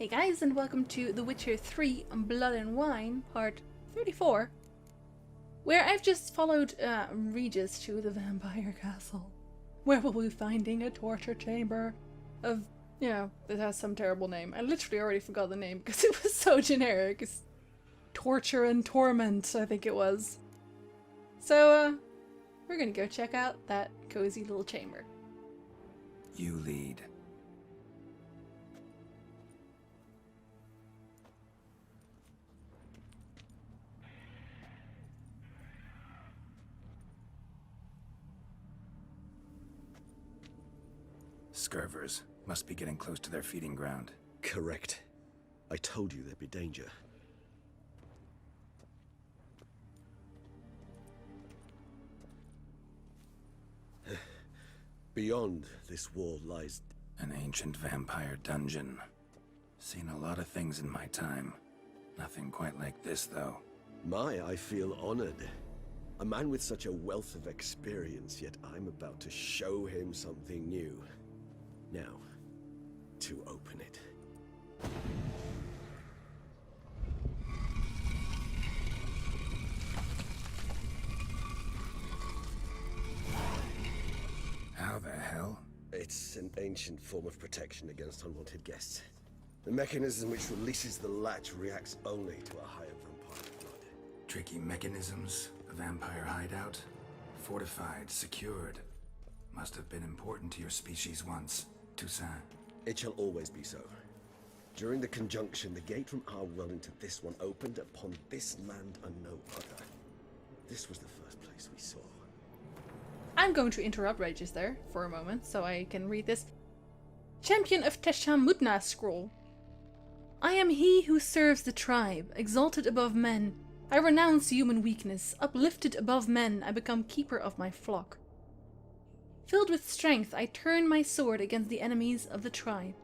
Hey guys, and welcome to The Witcher 3 Blood and Wine, part 34, where I've just followed Regis to the vampire castle, where we'll be finding a torture chamber of, it has some terrible name. I literally already forgot the name because it was so generic. It's Torture and Torment, I think it was. So, we're gonna go check out that cozy little chamber. You lead. Scurvers must be getting close to their feeding ground. Correct. I told you there'd be danger. Beyond this wall lies An ancient vampire dungeon. Seen a lot of things in my time. Nothing quite like this, though. I feel honored. A man with such a wealth of experience, yet I'm about to show him something new. Now, to open it. How the hell? It's an ancient form of protection against unwanted guests. The mechanism which releases the latch reacts only to a higher vampire blood. Tricky mechanisms, a vampire hideout. Fortified, secured. Must have been important to your species once, Toussaint. It shall always be so. During the conjunction, the gate from our well into this one opened upon this land and no other. This was the first place we saw. I'm going to interrupt Regis there for a moment so I can read this. Champion of Teshamutna scroll. I am he who serves the tribe, exalted above men. I renounce human weakness. Uplifted above men, I become keeper of my flock. Filled with strength, I turn my sword against the enemies of the tribe.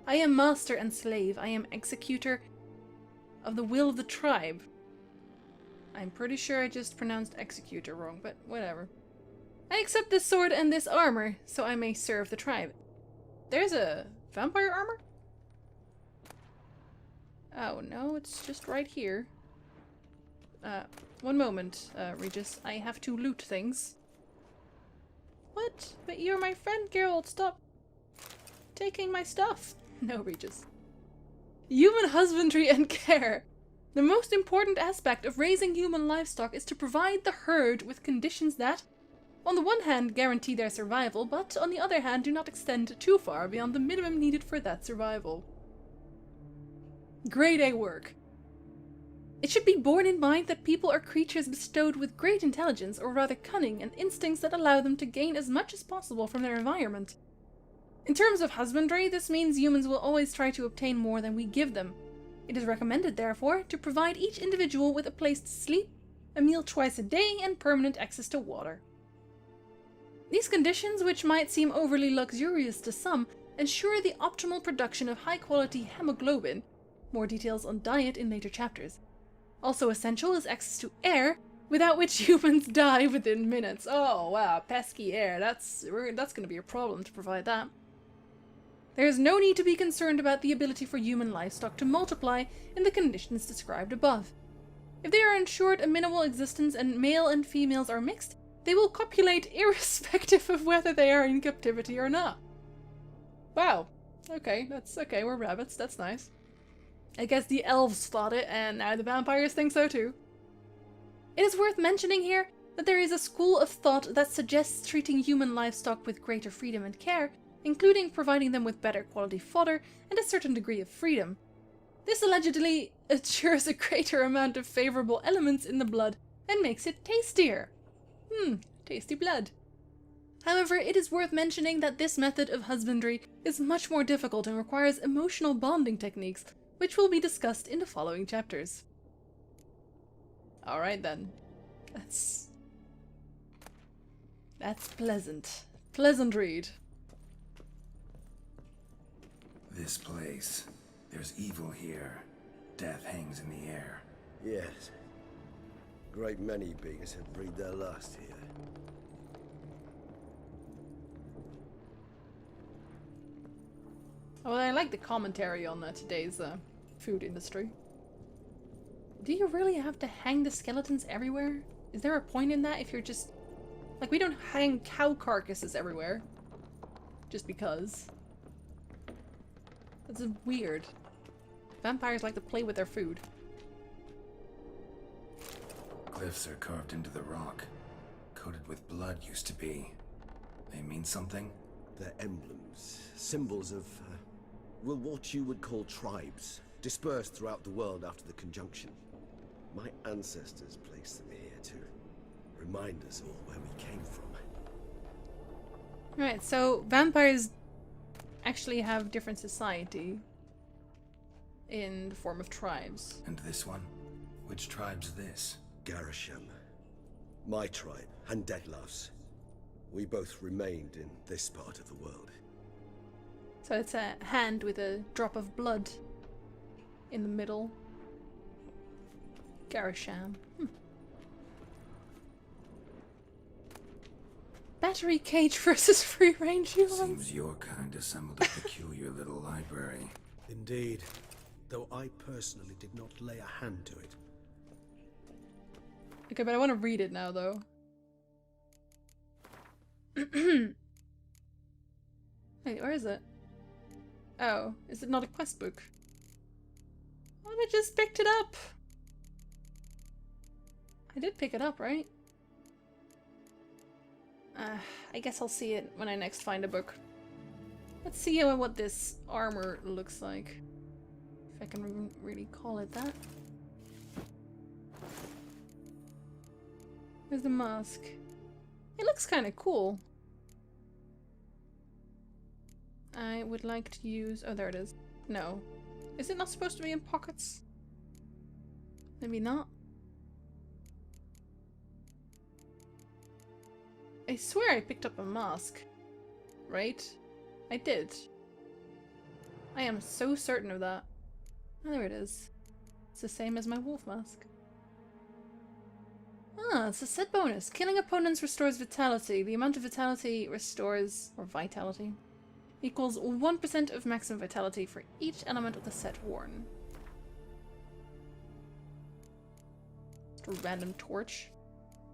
I am master and slave. I am executor of the will of the tribe. I'm pretty sure I just pronounced executor wrong, but whatever. I accept this sword and this armor, so I may serve the tribe. There's a vampire armor? Oh no, it's just right here. One moment, Regis. I have to loot things. What? But you're my friend, Geralt. Stop taking my stuff. No, Regis. Human husbandry and care. The most important aspect of raising human livestock is to provide the herd with conditions that, on the one hand, guarantee their survival, but on the other hand, do not extend too far beyond the minimum needed for that survival. Grade A work. It should be borne in mind that people are creatures bestowed with great intelligence, or rather cunning, and instincts that allow them to gain as much as possible from their environment. In terms of husbandry, this means humans will always try to obtain more than we give them. It is recommended, therefore, to provide each individual with a place to sleep, a meal twice a day, and permanent access to water. These conditions, which might seem overly luxurious to some, ensure the optimal production of high-quality hemoglobin. More details on diet in later chapters. Also essential is access to air, without which humans die within minutes. Oh wow, pesky air. That's gonna be a problem to provide that. There is no need to be concerned about the ability for human livestock to multiply in the conditions described above. If they are ensured a minimal existence and male and females are mixed, they will copulate irrespective of whether they are in captivity or not. Wow. Okay, we're rabbits, that's nice. I guess the elves thought it, and now the vampires think so too. It is worth mentioning here that there is a school of thought that suggests treating human livestock with greater freedom and care, including providing them with better quality fodder and a certain degree of freedom. This allegedly ensures a greater amount of favorable elements in the blood and makes it tastier. Tasty blood. However, it is worth mentioning that this method of husbandry is much more difficult and requires emotional bonding techniques, which will be discussed in the following chapters. Alright then. That's pleasant. Pleasant read. This place. There's evil here. Death hangs in the air. Yes. Great many beings have breathed their last here. Well, I like the commentary on today's food industry. Do you really have to hang the skeletons everywhere? Is there a point in that if you're just... Like, we don't hang cow carcasses everywhere. Just because. That's weird. Vampires like to play with their food. Glyphs are carved into the rock. Coated with blood used to be. They mean something? They're emblems, symbols of, well, what you would call tribes, dispersed throughout the world after the conjunction. My ancestors placed them here to remind us all where we came from. Right, so vampires actually have different society in the form of tribes. And this one? Which tribe's this? Garisham. My tribe, and Deadlove's. We both remained in this part of the world. So it's a hand with a drop of blood in the middle. Garisham. Battery cage versus free range humans. Seems your kind assembled a peculiar little library. Indeed, though I personally did not lay a hand to it. Okay, but I want to read it now, though. Wait, where is it? Oh, is it not a quest book? Oh, I just picked it up! I did pick it up, right? I guess I'll see it when I next find a book. Let's see what this armor looks like. If I can really call it that. There's the mask. It looks kind of cool. I would like to use... Oh, there it is. No. Is it not supposed to be in pockets? Maybe not. I swear I picked up a mask. Right? I did. I am so certain of that. Oh, there it is. It's the same as my wolf mask. Ah, it's a set bonus. Killing opponents restores vitality. The amount of vitality restores, or vitality, equals 1% of maximum vitality for each element of the set worn. Just a random torch.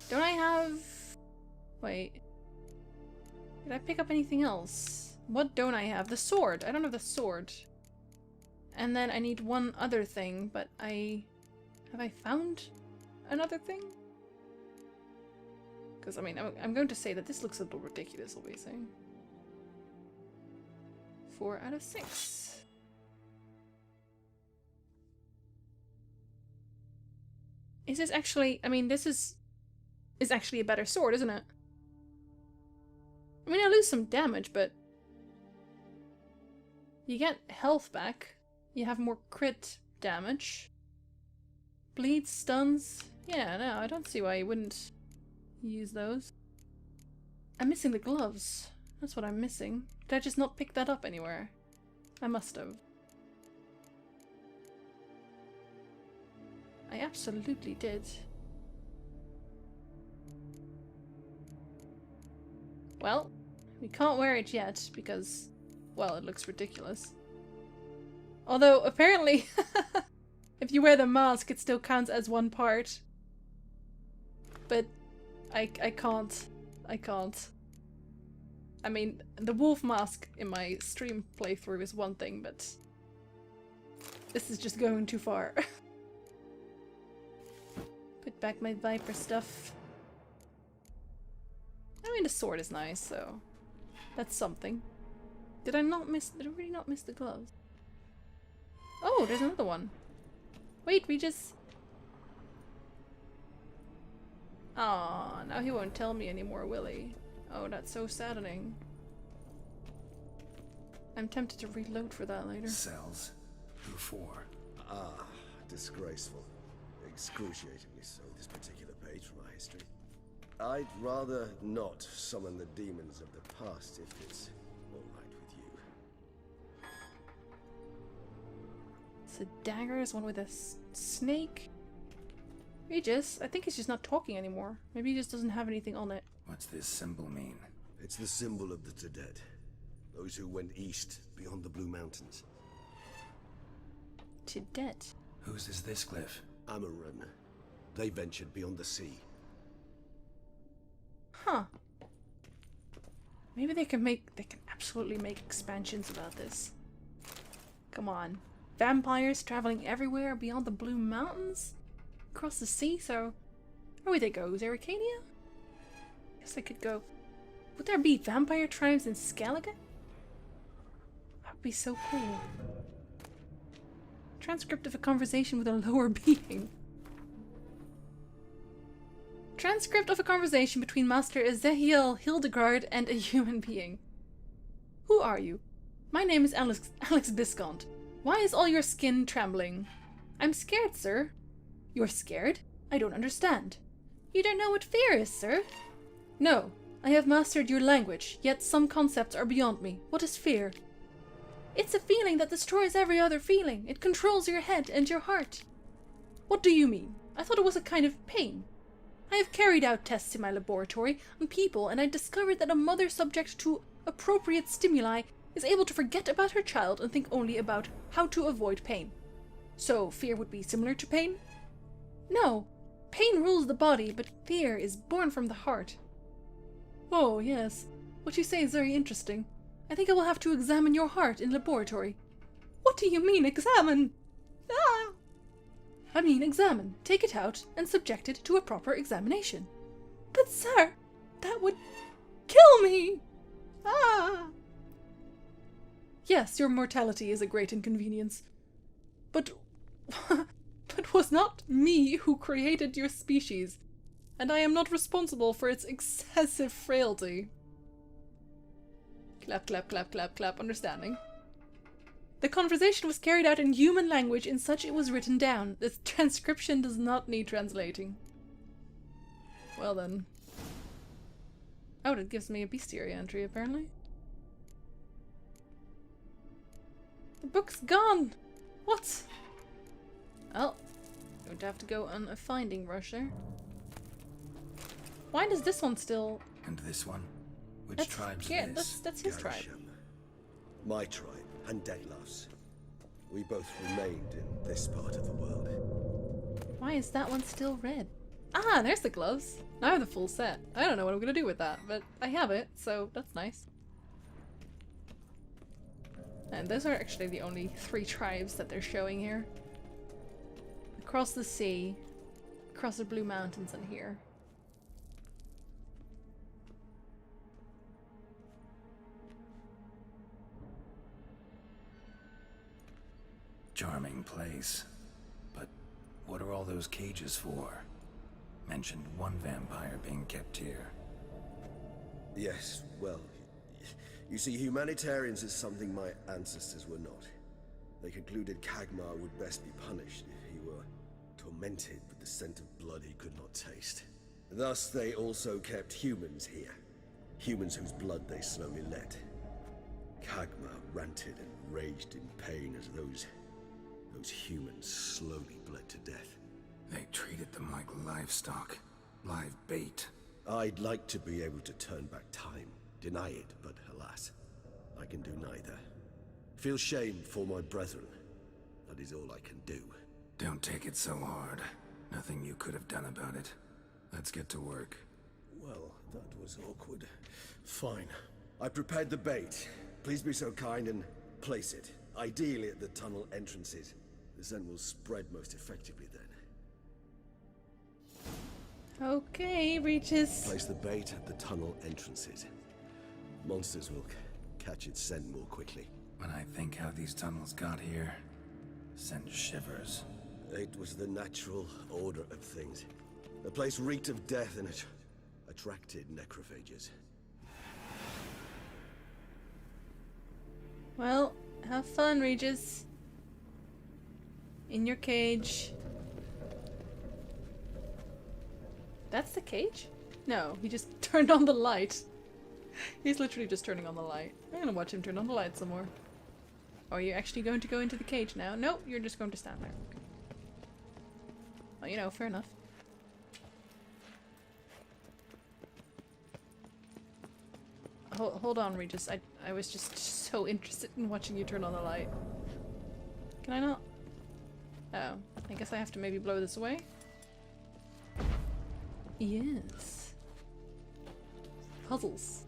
Don't I have... Wait. Did I pick up anything else? What don't I have? The sword. I don't have the sword. And then I need one other thing, but I... Have I found another thing? Because, I mean, I'm going to say that this looks a little ridiculous, obviously. 4 out of 6. Is this actually... I mean, this is actually a better sword, isn't it? I mean, I lose some damage, but... You get health back. You have more crit damage. Bleeds, stuns. Yeah, no, I don't see why you wouldn't use those. I'm missing the gloves. That's what I'm missing. Did I just not pick that up anywhere? I must have. I absolutely did. Well, we can't wear it yet because, well, it looks ridiculous. Although, apparently, if you wear the mask, it still counts as one part. But I can't. I can't. I mean, the wolf mask in my stream playthrough is one thing, but this is just going too far. Put back my viper stuff. I mean, the sword is nice, so that's something. Did I really not miss the gloves? Oh, there's another one. Wait, Regis. Aw, now he won't tell me anymore, will he? Oh, that's so saddening. I'm tempted to reload for that later. Cells. Who for? Ah, disgraceful. Excruciatingly so, this particular page from our history. I'd rather not summon the demons of the past if it's all right with you. It's a dagger, there's one with a snake. Regis, I think he's just not talking anymore. Maybe he just doesn't have anything on it. What's this symbol mean? It's the symbol of the Dead. Those who went east, beyond the Blue Mountains. To debt. Whose is this cliff? Amaran. They ventured beyond the sea. Huh. Maybe they can absolutely make expansions about this. Come on. Vampires traveling everywhere beyond the Blue Mountains? Across the sea, so... Where would they go? Arcadia? Guess I could go... Would there be vampire tribes in Skellige? That would be so cool. Transcript of a conversation with a lower being. Transcript of a conversation between Master Ezekiel Hildegard and a human being. Who are you? My name is Alex Viscount. Why is all your skin trembling? I'm scared, sir. You're scared? I don't understand. You don't know what fear is, sir? No. I have mastered your language, yet some concepts are beyond me. What is fear? It's a feeling that destroys every other feeling. It controls your head and your heart. What do you mean? I thought it was a kind of pain. I have carried out tests in my laboratory on people, and I discovered that a mother subject to appropriate stimuli is able to forget about her child and think only about how to avoid pain. So, fear would be similar to pain? No. Pain rules the body, but fear is born from the heart. Oh, yes. What you say is very interesting. I think I will have to examine your heart in laboratory. What do you mean, examine? Ah! I mean, examine. Take it out and subject it to a proper examination. But, sir, that would kill me! Ah! Yes, your mortality is a great inconvenience. But it was not me who created your species, and I am not responsible for its excessive frailty. Clap, clap, clap, clap, clap, understanding. The conversation was carried out in human language in such it was written down. The transcription does not need translating. Well then. Oh, it gives me a bestiary entry, apparently. The book's gone! What? Well, going to have to go on a finding rusher. Why does this one still... And this one? Which tribe's this? That's his tribe. My tribe, and Deadlove's. We both remained in this part of the world. Why is that one still red? Ah, there's the gloves. Now I have the full set. I don't know what I'm gonna do with that, but I have it, so that's nice. And those are actually the only 3 tribes that they're showing here. Across the sea, across the Blue Mountains, and here. Charming place. But what are all those cages for? Mentioned one vampire being kept here. Yes, well, you see, humanitarians is something my ancestors were not. They concluded Kagmar would best be punished if he were tormented with the scent of blood he could not taste. Thus, they also kept humans here. Humans whose blood they slowly let. Kagmar ranted and raged in pain as those humans slowly bled to death. They treated them like livestock. Live bait. I'd like to be able to turn back time. Deny it, but alas, I can do neither. Feel shame for my brethren. That is all I can do. Don't take it so hard. Nothing you could have done about it. Let's get to work. Well, that was awkward. Fine. I prepared the bait. Please be so kind and place it. Ideally at the tunnel entrances. The scent will spread most effectively then. Okay, Regis. Place the bait at the tunnel entrances. Monsters will catch its scent more quickly. When I think how these tunnels got here, sends shivers. It was the natural order of things. The place reeked of death and it attracted necrophages. Well, have fun, Regis. In your cage. That's the cage? No, he just turned on the light. He's literally just turning on the light. I'm gonna watch him turn on the light some more. Oh, are you actually going to go into the cage now? No, you're just going to stand there. Okay. Well, you know, fair enough. Hold on, Regis. I I was just so interested in watching you turn on the light. Can I not? Oh, I guess I have to maybe blow this away? Yes. Puzzles.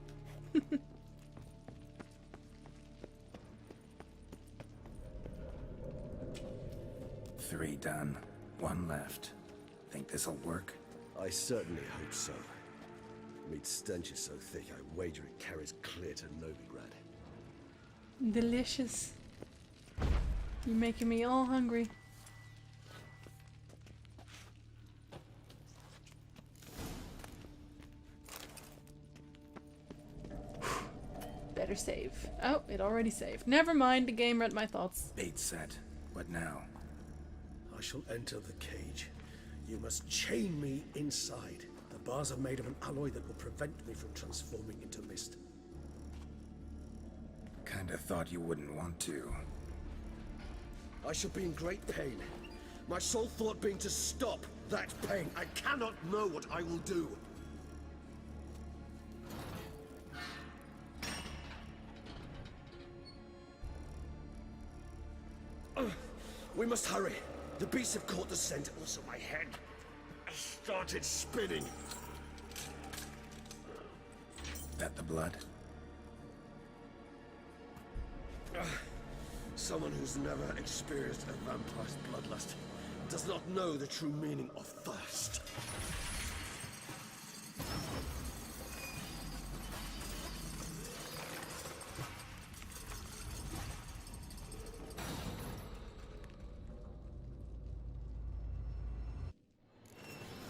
3 done. 1 left. Think this'll work? I certainly hope so. Meat's stench is so thick, I wager it carries clear to Novigrad. Delicious. You're making me all hungry. Better save. Oh, it already saved. Never mind, the game read my thoughts. Bait set. What now? I shall enter the cage. You must chain me inside. The bars are made of an alloy that will prevent me from transforming into mist. Kinda thought you wouldn't want to. I shall be in great pain. My sole thought being to stop that pain. I cannot know what I will do. We must hurry. The beasts have caught the scent. Also, my head has started spinning. That the blood? Someone who's never experienced a vampire's bloodlust does not know the true meaning of thirst.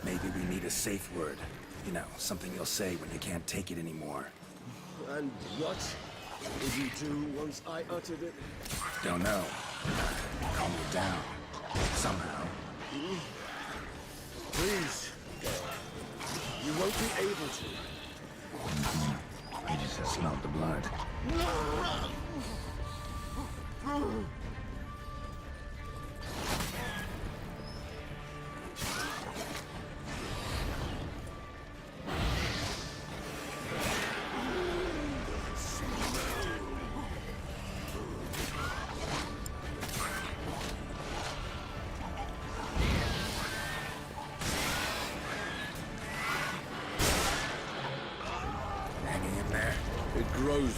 Maybe we need a safe word. You know, something you'll say when you can't take it anymore. And what would you do once I uttered it? Don't know. Calm you down. Somehow. Please. You won't be able to. Regis has smelled the blood. Hanging in there? It grows.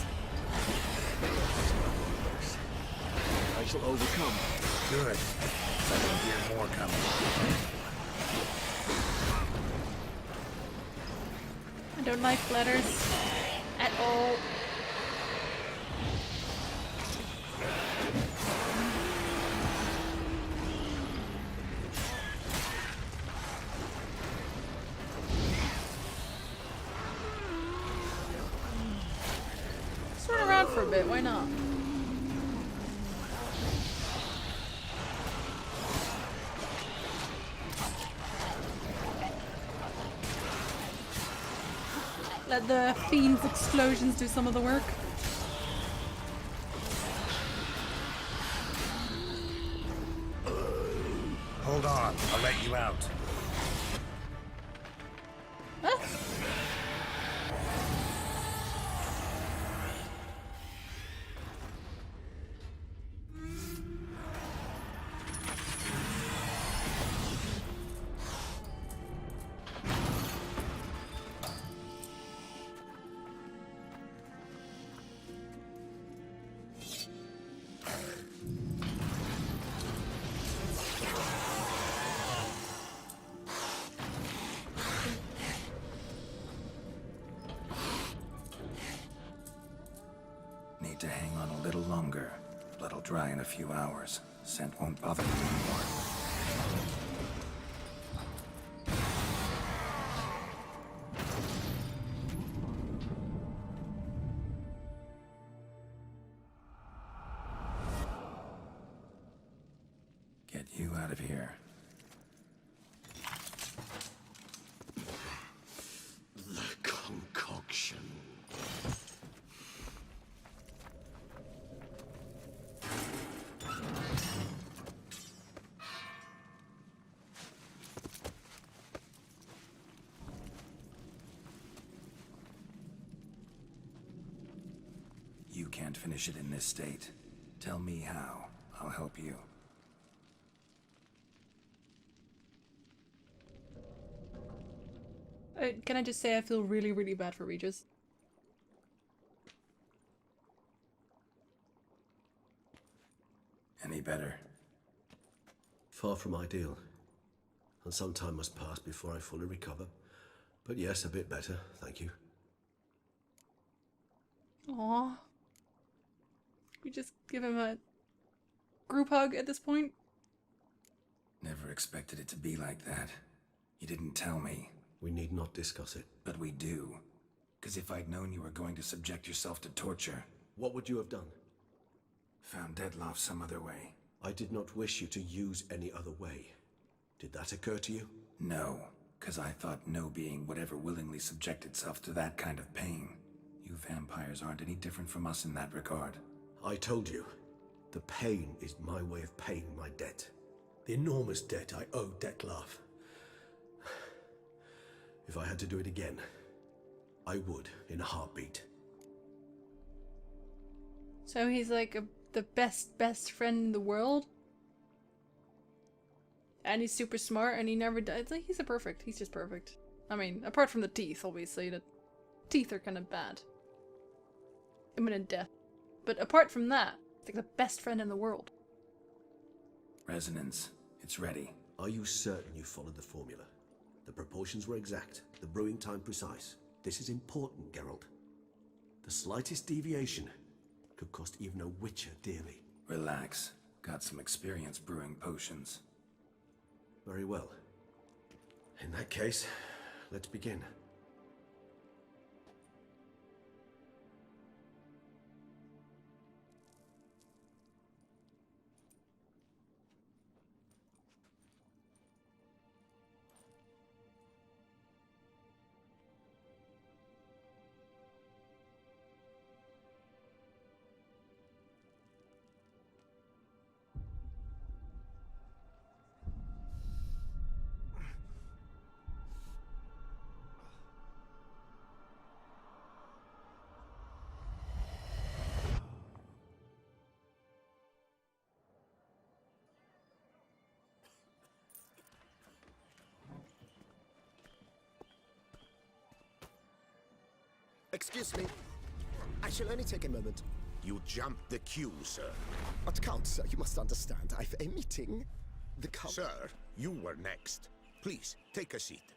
I shall overcome. Good. I can hear more coming. I don't like letters at all. Just run around for a bit, why not? Let the fiend's explosions do some of the work. Hold on, I'll let you out. Huh? Need to hang on a little longer. Blood'll dry in a few hours. Scent won't bother you anymore. Get you out of here. The concoction. You can't finish it in this state. Tell me how. I'll help you. Can I just say I feel really, really bad for Regis? Any better? Far from ideal. And some time must pass before I fully recover. But yes, a bit better, thank you. Aww. We just give him a group hug at this point? Never expected it to be like that. You didn't tell me. We need not discuss it. But we do. Because if I'd known you were going to subject yourself to torture... What would you have done? Found Deadloff some other way. I did not wish you to use any other way. Did that occur to you? No, because I thought no being would ever willingly subject itself to that kind of pain. You vampires aren't any different from us in that regard. I told you, the pain is my way of paying my debt. The enormous debt I owe Dettlaff. If I had to do it again, I would in a heartbeat. So he's like the best friend in the world? And he's super smart and he never dies. Like, he's just perfect. I mean, apart from the teeth, obviously. The teeth are kind of bad. Imminent death. But apart from that, it's like the best friend in the world. Resonance. It's ready. Are you certain you followed the formula? The proportions were exact, the brewing time precise. This is important, Geralt. The slightest deviation could cost even a witcher dearly. Relax. Got some experience brewing potions. Very well. In that case, let's begin. Excuse me. I shall only take a moment. You jumped the queue, sir. But Count, sir, you must understand. I've a meeting. The Count... Sir, you were next. Please, take a seat.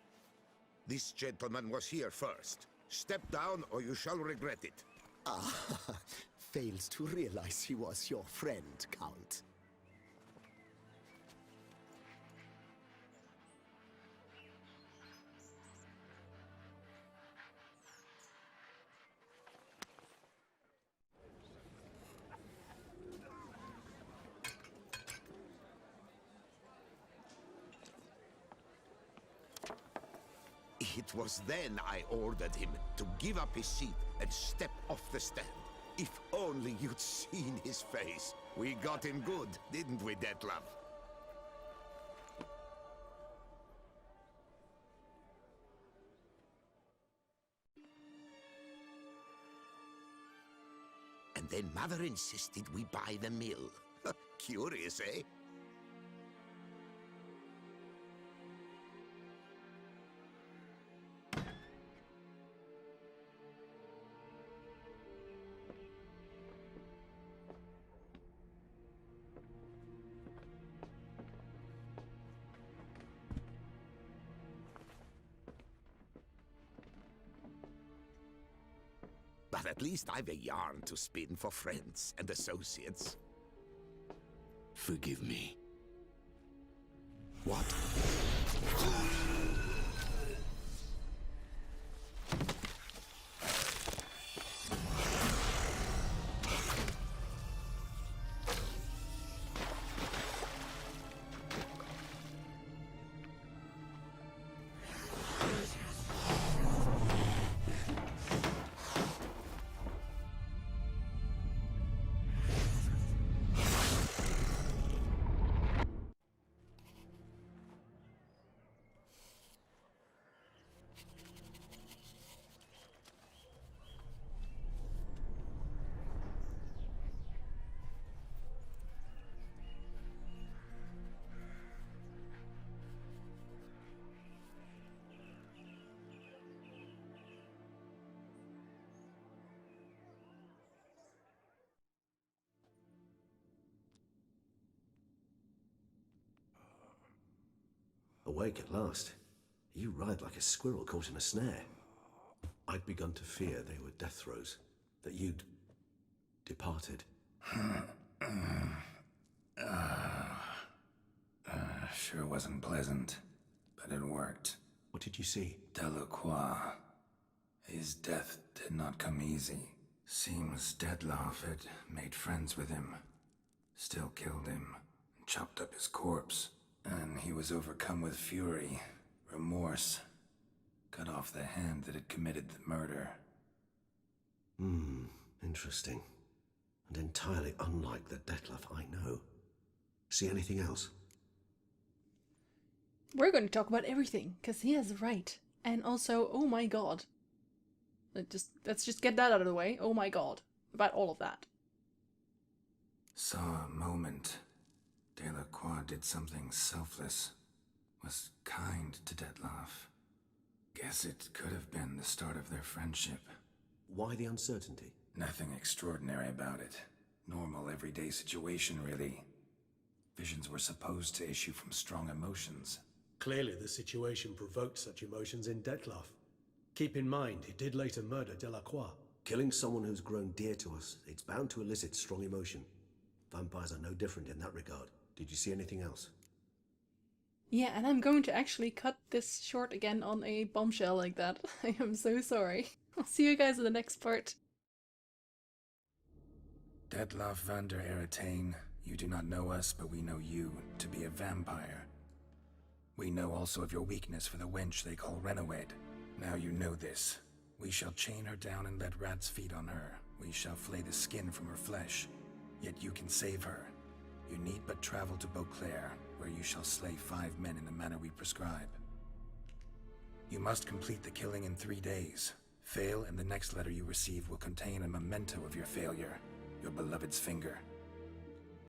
This gentleman was here first. Step down or you shall regret it. Ah, fails to realize he was your friend, Count. It was then I ordered him to give up his seat and step off the stand. If only you'd seen his face. We got him good, didn't we, Dettlaff? And then Mother insisted we buy the mill. Curious, eh? But at least I've a yarn to spin for friends and associates. Forgive me. What? awake at last. You ride like a squirrel caught in a snare. I'd begun to fear they were death throes, that you'd departed. Sure wasn't pleasant, but it worked. What did you see? Delacroix. His death did not come easy. Seems Dettlaff had made friends with him. Still killed him, and chopped up his corpse. And he was overcome with fury, remorse. Cut off the hand that had committed the murder. Interesting. And entirely unlike the Dettlaff I know. See anything else? We're going to talk about everything, because he has a right. And also, oh my god. Let's just get that out of the way. Oh my god. About all of that. Saw a moment. Delacroix did something selfless. Was kind to Dettlaff. Guess it could have been the start of their friendship. Why the uncertainty? Nothing extraordinary about it. Normal, everyday situation, really. Visions were supposed to issue from strong emotions. Clearly the situation provoked such emotions in Dettlaff. Keep in mind, he did later murder Delacroix. Killing someone who's grown dear to us, it's bound to elicit strong emotion. Vampires are no different in that regard. Did you see anything else? Yeah, and I'm going to actually cut this short again on a bombshell like that. I am so sorry. I'll see you guys in the next part. Dettlaff van der Eretain, you do not know us, but we know you to be a vampire. We know also of your weakness for the wench they call Renowed. Now you know this. We shall chain her down and let rats feed on her. We shall flay the skin from her flesh. Yet you can save her. You need but travel to Beauclair, where you shall slay 5 men in the manner we prescribe. You must complete the killing in 3 days. Fail, and the next letter you receive will contain a memento of your failure, your beloved's finger.